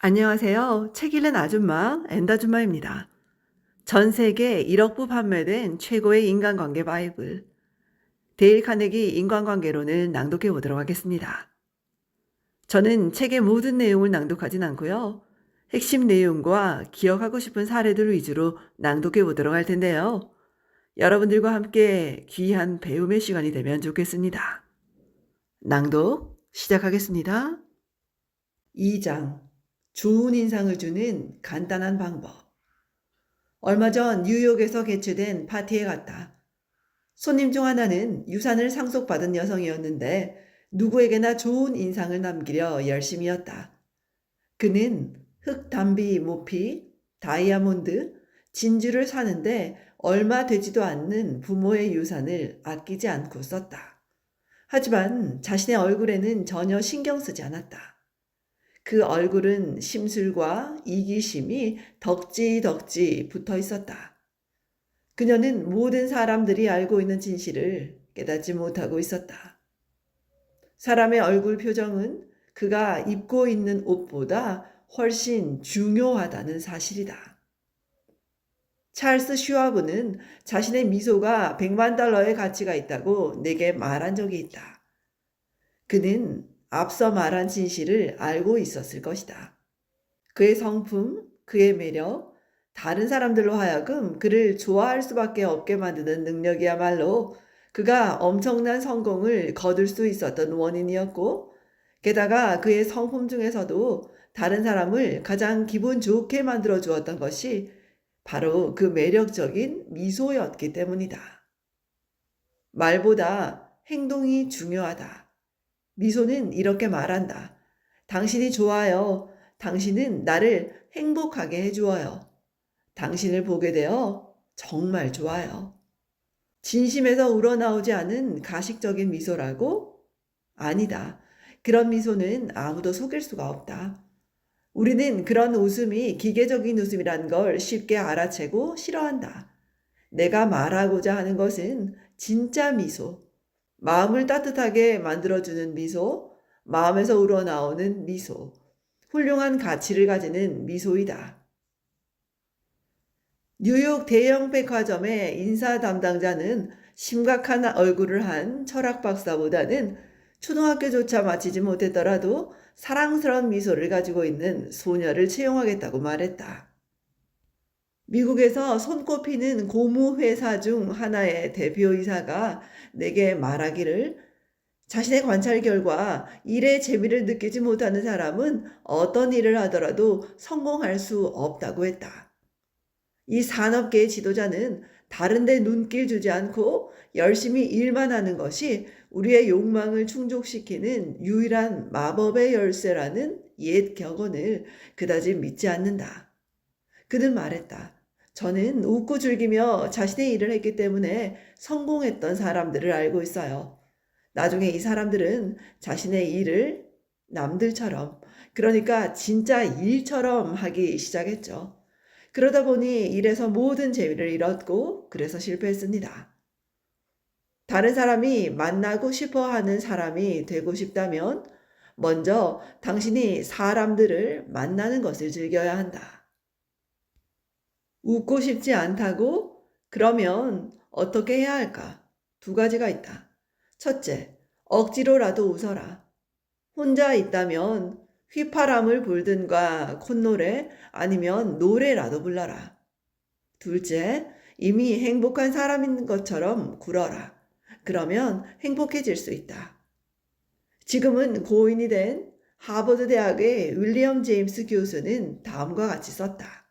안녕하세요. 책 읽는 아줌마, 엔다줌마입니다. 전 세계 1억 부 판매된 최고의 인간관계 바이블, 데일 카네기 인간관계론을 낭독해 보도록 하겠습니다. 저는 책의 모든 내용을 낭독하진 않고요. 핵심 내용과 기억하고 싶은 사례들 위주로 낭독해 보도록 할 텐데요. 여러분들과 함께 귀한 배움의 시간이 되면 좋겠습니다. 낭독 시작하겠습니다. 2장 좋은 인상을 주는 간단한 방법. 얼마 전 뉴욕에서 개최된 파티에 갔다. 손님 중 하나는 유산을 상속받은 여성이었는데 누구에게나 좋은 인상을 남기려 열심이었다. 그는 흑담비 모피, 다이아몬드, 진주를 사는데 얼마 되지도 않는 부모의 유산을 아끼지 않고 썼다. 하지만 자신의 얼굴에는 전혀 신경 쓰지 않았다. 그 얼굴은 심술과 이기심이 덕지덕지 붙어 있었다. 그녀는 모든 사람들이 알고 있는 진실을 깨닫지 못하고 있었다. 사람의 얼굴 표정은 그가 입고 있는 옷보다 훨씬 중요하다는 사실이다. 찰스 슈와브는 자신의 미소가 100만 달러의 가치가 있다고 내게 말한 적이 있다. 그는 앞서 말한 진실을 알고 있었을 것이다. 그의 성품, 그의 매력, 다른 사람들로 하여금 그를 좋아할 수밖에 없게 만드는 능력이야말로 그가 엄청난 성공을 거둘 수 있었던 원인이었고, 게다가 그의 성품 중에서도 다른 사람을 가장 기분 좋게 만들어 주었던 것이 바로 그 매력적인 미소였기 때문이다. 말보다 행동이 중요하다. 미소는 이렇게 말한다. 당신이 좋아요. 당신은 나를 행복하게 해주어요. 당신을 보게 되어 정말 좋아요. 진심에서 우러나오지 않은 가식적인 미소라고? 아니다. 그런 미소는 아무도 속일 수가 없다. 우리는 그런 웃음이 기계적인 웃음이란 걸 쉽게 알아채고 싫어한다. 내가 말하고자 하는 것은 진짜 미소. 마음을 따뜻하게 만들어주는 미소, 마음에서 우러나오는 미소, 훌륭한 가치를 가지는 미소이다. 뉴욕 대형 백화점의 인사 담당자는 심각한 얼굴을 한 철학 박사보다는 초등학교조차 마치지 못했더라도 사랑스러운 미소를 가지고 있는 소녀를 채용하겠다고 말했다. 미국에서 손꼽히는 고무 회사 중 하나의 대표이사가 내게 말하기를 자신의 관찰 결과 일의 재미를 느끼지 못하는 사람은 어떤 일을 하더라도 성공할 수 없다고 했다. 이 산업계의 지도자는 다른 데 눈길 주지 않고 열심히 일만 하는 것이 우리의 욕망을 충족시키는 유일한 마법의 열쇠라는 옛 격언을 그다지 믿지 않는다. 그는 말했다. 저는 웃고 즐기며 자신의 일을 했기 때문에 성공했던 사람들을 알고 있어요. 나중에 이 사람들은 자신의 일을 남들처럼, 그러니까 진짜 일처럼 하기 시작했죠. 그러다 보니 일에서 모든 재미를 잃었고 그래서 실패했습니다. 다른 사람이 만나고 싶어 하는 사람이 되고 싶다면 먼저 당신이 사람들을 만나는 것을 즐겨야 한다. 웃고 싶지 않다고? 그러면 어떻게 해야 할까? 두 가지가 있다. 첫째, 억지로라도 웃어라. 혼자 있다면 휘파람을 불든가 콧노래 아니면 노래라도 불러라. 둘째, 이미 행복한 사람인 것처럼 굴어라. 그러면 행복해질 수 있다. 지금은 고인이 된 하버드 대학의 윌리엄 제임스 교수는 다음과 같이 썼다.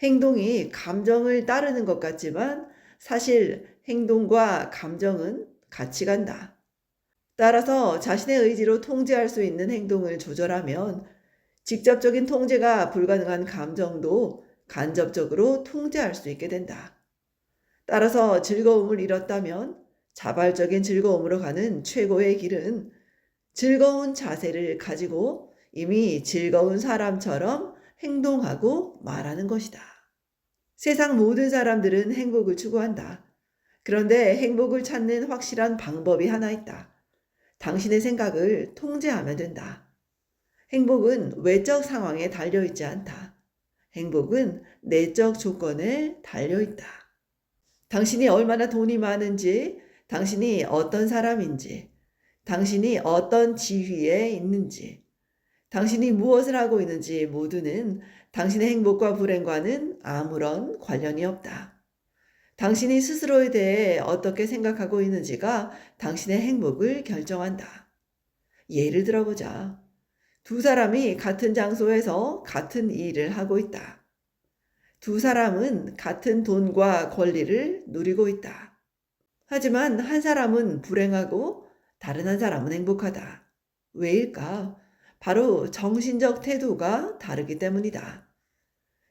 행동이 감정을 따르는 것 같지만 사실 행동과 감정은 같이 간다. 따라서 자신의 의지로 통제할 수 있는 행동을 조절하면 직접적인 통제가 불가능한 감정도 간접적으로 통제할 수 있게 된다. 따라서 즐거움을 잃었다면 자발적인 즐거움으로 가는 최고의 길은 즐거운 자세를 가지고 이미 즐거운 사람처럼 행동하고 말하는 것이다. 세상 모든 사람들은 행복을 추구한다. 그런데 행복을 찾는 확실한 방법이 하나 있다. 당신의 생각을 통제하면 된다. 행복은 외적 상황에 달려있지 않다. 행복은 내적 조건에 달려있다. 당신이 얼마나 돈이 많은지, 당신이 어떤 사람인지, 당신이 어떤 지위에 있는지, 당신이 무엇을 하고 있는지 모두는 당신의 행복과 불행과는 아무런 관련이 없다. 당신이 스스로에 대해 어떻게 생각하고 있는지가 당신의 행복을 결정한다. 예를 들어보자. 두 사람이 같은 장소에서 같은 일을 하고 있다. 두 사람은 같은 돈과 권리를 누리고 있다. 하지만 한 사람은 불행하고 다른 한 사람은 행복하다. 왜일까? 바로 정신적 태도가 다르기 때문이다.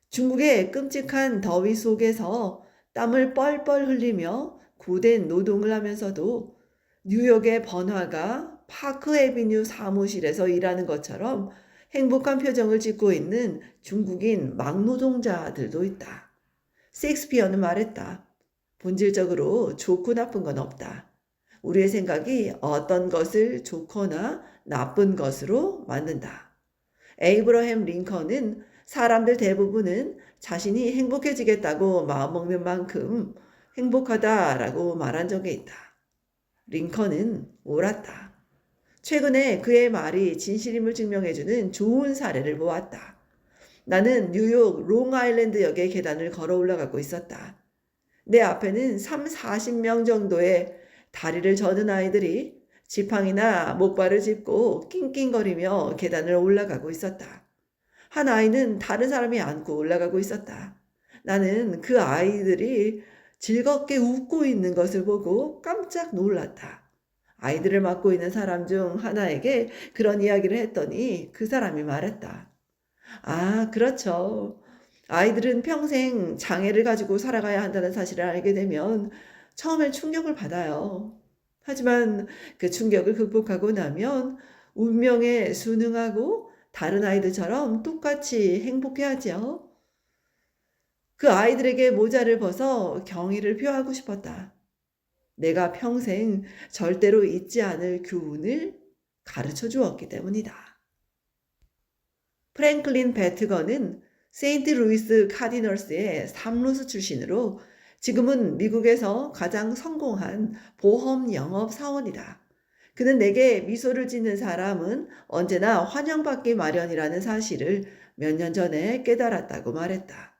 중국의 끔찍한 더위 속에서 땀을 뻘뻘 흘리며 고된 노동을 하면서도 뉴욕의 번화가 파크 애비뉴 사무실에서 일하는 것처럼 행복한 표정을 짓고 있는 중국인 막노동자들도 있다. 셰익스피어는 말했다. 본질적으로 좋고 나쁜 건 없다. 우리의 생각이 어떤 것을 좋거나 나쁜 것으로 만든다. 에이브러햄 링컨은 사람들 대부분은 자신이 행복해지겠다고 마음먹는 만큼 행복하다라고 말한 적이 있다. 링컨은 옳았다. 최근에 그의 말이 진실임을 증명해주는 좋은 사례를 보았다. 나는 뉴욕 롱아일랜드역의 계단을 걸어 올라가고 있었다. 내 앞에는 40명 정도의 다리를 저는 아이들이 지팡이나 목발을 짚고 낑낑거리며 계단을 올라가고 있었다. 한 아이는 다른 사람이 안고 올라가고 있었다. 나는 그 아이들이 즐겁게 웃고 있는 것을 보고 깜짝 놀랐다. 아이들을 맡고 있는 사람 중 하나에게 그런 이야기를 했더니 그 사람이 말했다. 아, 그렇죠. 아이들은 평생 장애를 가지고 살아가야 한다는 사실을 알게 되면 처음엔 충격을 받아요. 하지만 그 충격을 극복하고 나면 운명에 순응하고 다른 아이들처럼 똑같이 행복해하죠. 그 아이들에게 모자를 벗어 경의를 표하고 싶었다. 내가 평생 절대로 잊지 않을 교훈을 가르쳐 주었기 때문이다. 프랭클린 배트건은 세인트루이스 카디널스의 삼루수 출신으로 지금은 미국에서 가장 성공한 보험 영업 사원이다. 그는 내게 미소를 짓는 사람은 언제나 환영받기 마련이라는 사실을 몇 년 전에 깨달았다고 말했다.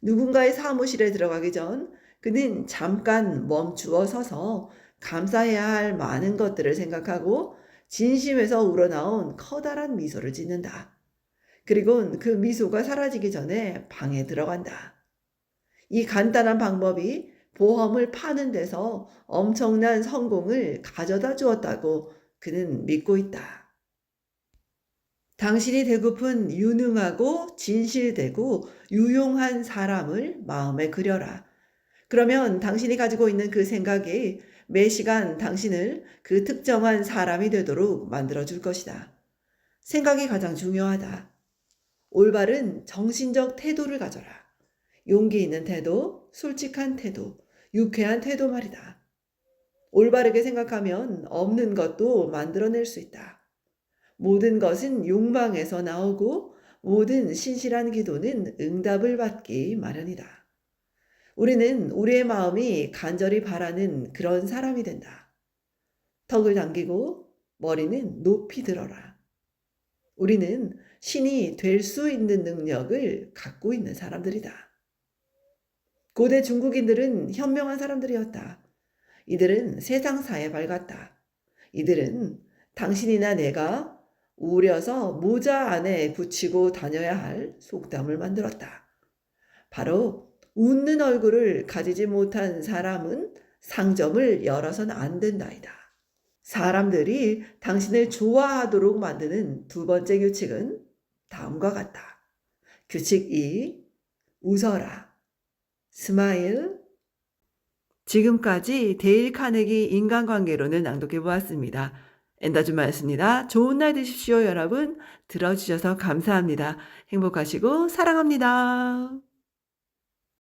누군가의 사무실에 들어가기 전 그는 잠깐 멈추어 서서 감사해야 할 많은 것들을 생각하고 진심에서 우러나온 커다란 미소를 짓는다. 그리고 그 미소가 사라지기 전에 방에 들어간다. 이 간단한 방법이 보험을 파는 데서 엄청난 성공을 가져다 주었다고 그는 믿고 있다. 당신이 되고픈 유능하고 진실되고 유용한 사람을 마음에 그려라. 그러면 당신이 가지고 있는 그 생각이 매 시간 당신을 그 특정한 사람이 되도록 만들어줄 것이다. 생각이 가장 중요하다. 올바른 정신적 태도를 가져라. 용기 있는 태도, 솔직한 태도, 유쾌한 태도 말이다. 올바르게 생각하면 없는 것도 만들어낼 수 있다. 모든 것은 욕망에서 나오고 모든 신실한 기도는 응답을 받기 마련이다. 우리는 우리의 마음이 간절히 바라는 그런 사람이 된다. 턱을 당기고 머리는 높이 들어라. 우리는 신이 될 수 있는 능력을 갖고 있는 사람들이다. 고대 중국인들은 현명한 사람들이었다. 이들은 세상사에 밝았다. 이들은 당신이나 내가 우려서 모자 안에 붙이고 다녀야 할 속담을 만들었다. 바로 웃는 얼굴을 가지지 못한 사람은 상점을 열어서는 안 된다이다. 사람들이 당신을 좋아하도록 만드는 두 번째 규칙은 다음과 같다. 규칙 2. 웃어라. 스마일. 지금까지 데일 카네기 인간관계론을 낭독해 보았습니다. 엔다주마였습니다. 좋은 날 되십시오, 여러분. 들어주셔서 감사합니다. 행복하시고 사랑합니다.